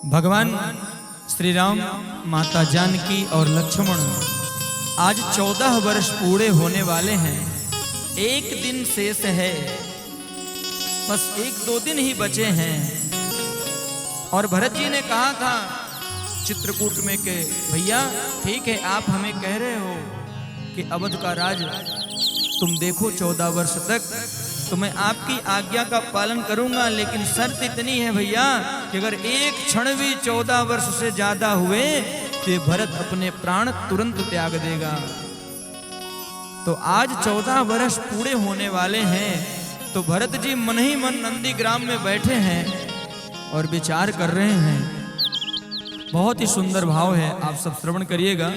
भगवान श्री राम, माता जानकी और लक्ष्मण आज 14 वर्ष पूरे होने वाले हैं। एक दिन शेष है, बस 1-2 दिन ही बचे हैं। और भरत जी ने कहा था चित्रकूट में कि भैया ठीक है, आप हमें कह रहे हो कि अवध का राज तुम देखो 14 वर्ष तक, तो मैं आपकी आज्ञा का पालन करूंगा, लेकिन शर्त इतनी है भैया कि अगर एक क्षण भी 14 वर्ष से ज्यादा हुए तो भरत अपने प्राण तुरंत त्याग देगा। तो आज 14 वर्ष पूरे होने वाले हैं। तो भरत जी मन ही मन नंदीग्राम में बैठे हैं और विचार कर रहे हैं। बहुत ही सुंदर भाव है, आप सब श्रवण करिएगा।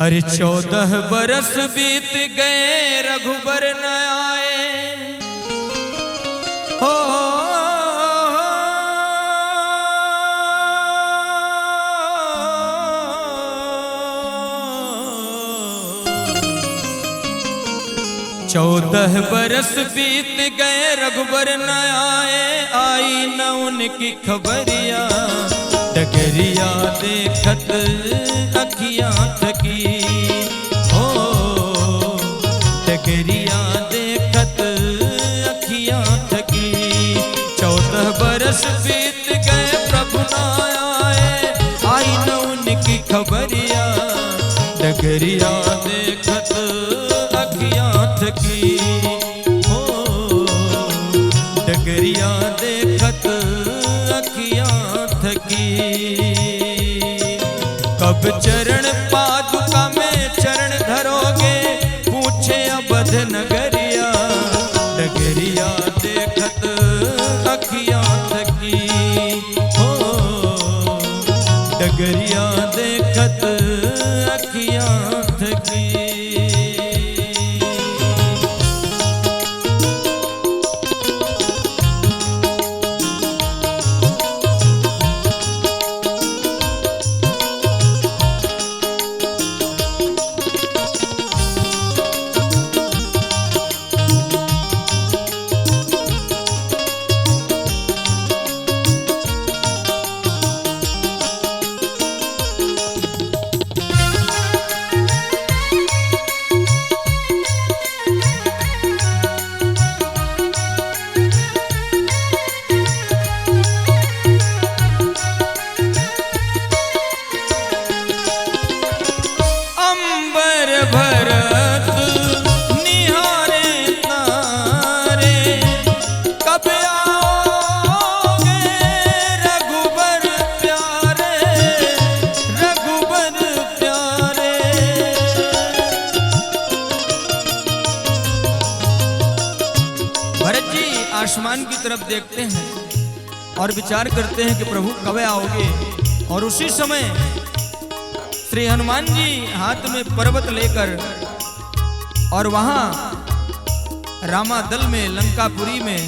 अरे 14 बरस बीत गए रघुबर न आए, हो 14 बरस बीत गए रघुबर न आए, आई न उनकी खबरिया, डगरिया देखत अखियां थकी, हो डगरिया देखत अखियां थकी। 14 बरस बीत गए प्रभु न आए, आई न उनकी खबरिया, डगरिया देखत अखियां थकी, हो डगरिया देखत अखियां थकी। कब चरण पादुका में चरण धरोगे, पूछे अवध नगरिया, डगरिया देखत अखियां थकी, हो डगरिया देखत अखियां थकी। आसमान की तरफ देखते हैं और विचार करते हैं कि प्रभु कब आओगे। और उसी समय श्री हनुमान जी हाथ में पर्वत लेकर और वहां रामादल में लंकापुरी में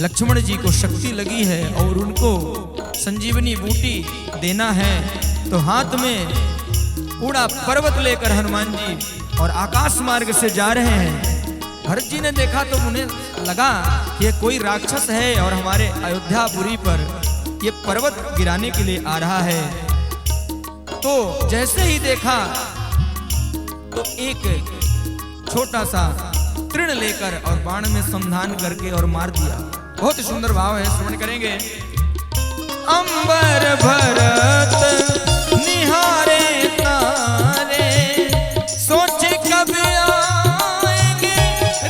लक्ष्मण जी को शक्ति लगी है और उनको संजीवनी बूटी देना है। तो हाथ में पूरा पर्वत लेकर हनुमान जी और आकाश मार्ग से जा रहे हैं। भरत जी ने देखा तो उन्हें लगा कि ये कोई राक्षस है और हमारे अयोध्यापुरी पर ये पर्वत गिराने के लिए आ रहा है। तो जैसे ही देखा तो एक छोटा सा तृण लेकर और बाण में संधान करके और मार दिया। बहुत ही सुंदर भाव है, श्रवण करेंगे। अंबर भरत निहारे तारे, सोचे कब आएंगे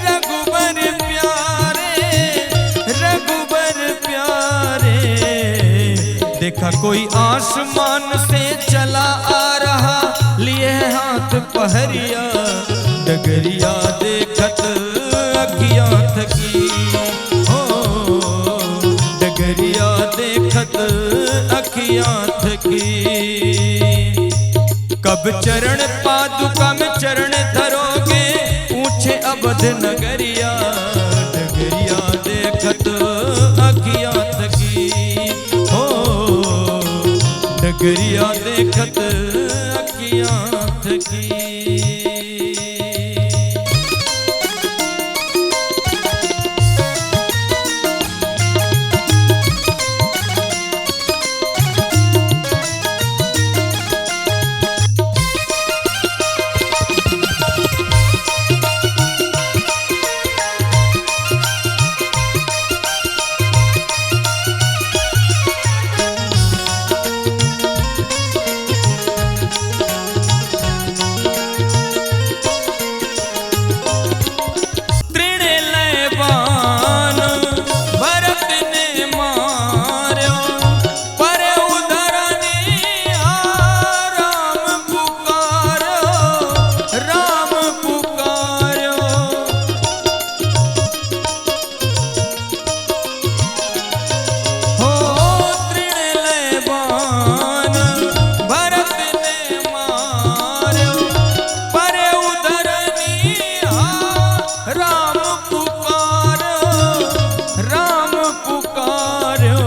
रघुबर प्यारे, रघुबर प्यारे। देखा कोई आसमान से चला आ रहा, लिए हाथ पहरिया, डगरिया देखत अखियां थकी, हो डगरिया देखत अखियां थकी। कब चरण पादुका में चरण धरोगे, पूछे अवध नगरिया, डगरिया देखत अखियां थकी, हो डगरिया देखत अखियां थकी। राम पुकारो,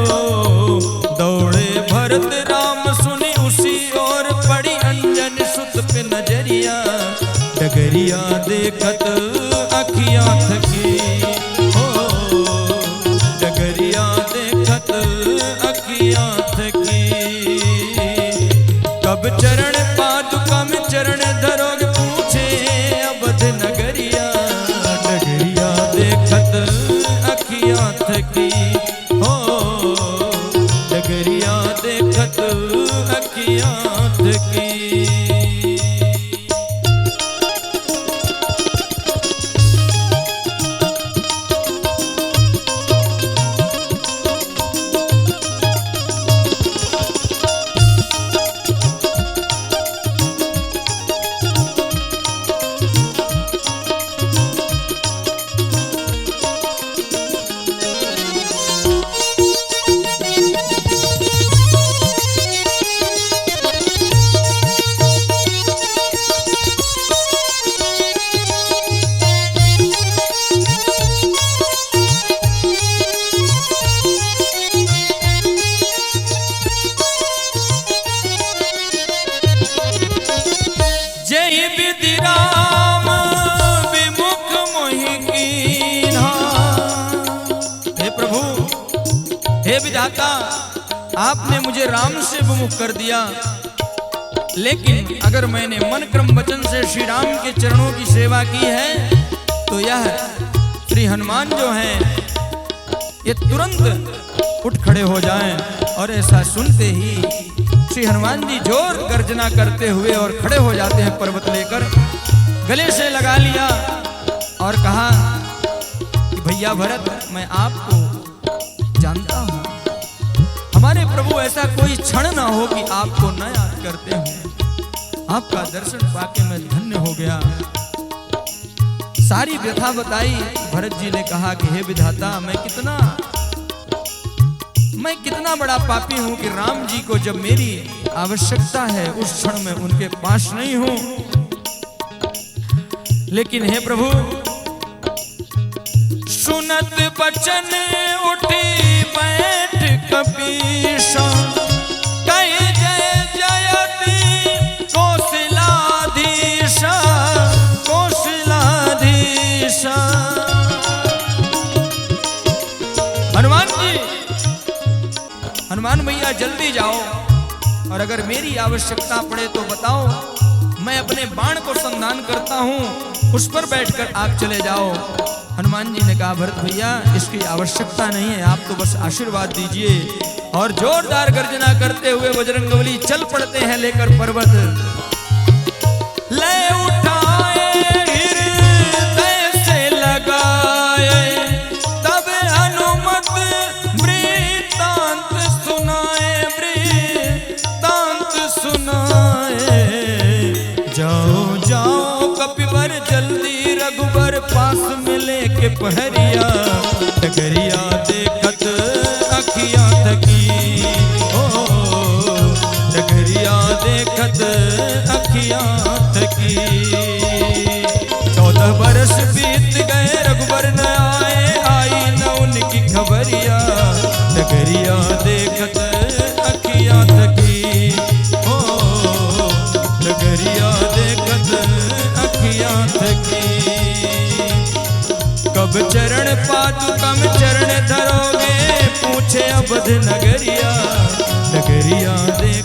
दौड़े भरत राम सुनी उसी और पड़ी अंजन सुत पे नजरिया, डगरिया देखत अखियां थकी, हो डगरिया देखत अखियां थकी। कब चरण पादुका में चरण धरोगे पूछे अवध नगरिया, डगरिया देखत अखियां थकी, हो डगरिया देखत अखियां थकी। आपने मुझे राम से विमुख कर दिया, लेकिन अगर मैंने मन क्रम वचन से श्री राम के चरणों की सेवा की है तो यह श्री हनुमान जो हैं ये तुरंत उठ खड़े हो जाएं। और ऐसा सुनते ही श्री हनुमान जी जोर गर्जना करते हुए और खड़े हो जाते हैं, पर्वत लेकर गले से लगा लिया और कहा कि भैया भरत, मैं आपको जानता हूं, हमारे प्रभु ऐसा कोई क्षण ना हो कि आपको न याद करते हो। आपका दर्शन पाके मैं धन्य हो गया। सारी व्यथा बताई। भरत जी ने कहा कि हे विधाता, मैं कितना बड़ा पापी हूं कि राम जी को जब मेरी आवश्यकता है उस क्षण में उनके पास नहीं हूं। लेकिन हे प्रभु, सुनत बचन उठी बैठ कपीशा, कई जय जयति कौशलाधीशा, कौशलाधीशा। हनुमान भैया जल्दी जाओ, और अगर मेरी आवश्यकता पड़े तो बताओ, मैं अपने बाण को संधान करता हूं, उस पर बैठकर आप चले जाओ। हनुमान जी ने कहा भरत भैया, इसकी आवश्यकता नहीं है, आप तो बस आशीर्वाद दीजिए। और जोरदार गर्जना करते हुए बजरंगबली चल पड़ते हैं लेकर पर्वत। ले उठाए हृदय से लगाए, तब हनुमत वृत्तांत सुनाए, वृत्तांत सुनाए। जाओ जाओ कपिवर जल्दी रघुबर पास मिले के पहरिया, डगरिया देखत अखियां थकी, ओ डगरिया देखत अखियां थकी। 14 बरस बीत गए रघुबर न आए, आई न उनकी खबरिया, डगरिया देखत अखियां थकी, ओ डगरिया देखत अखियां थकी। कब चरण पादुका में चरण धरोगे पूछे अवध नगरिया, नगरिया देख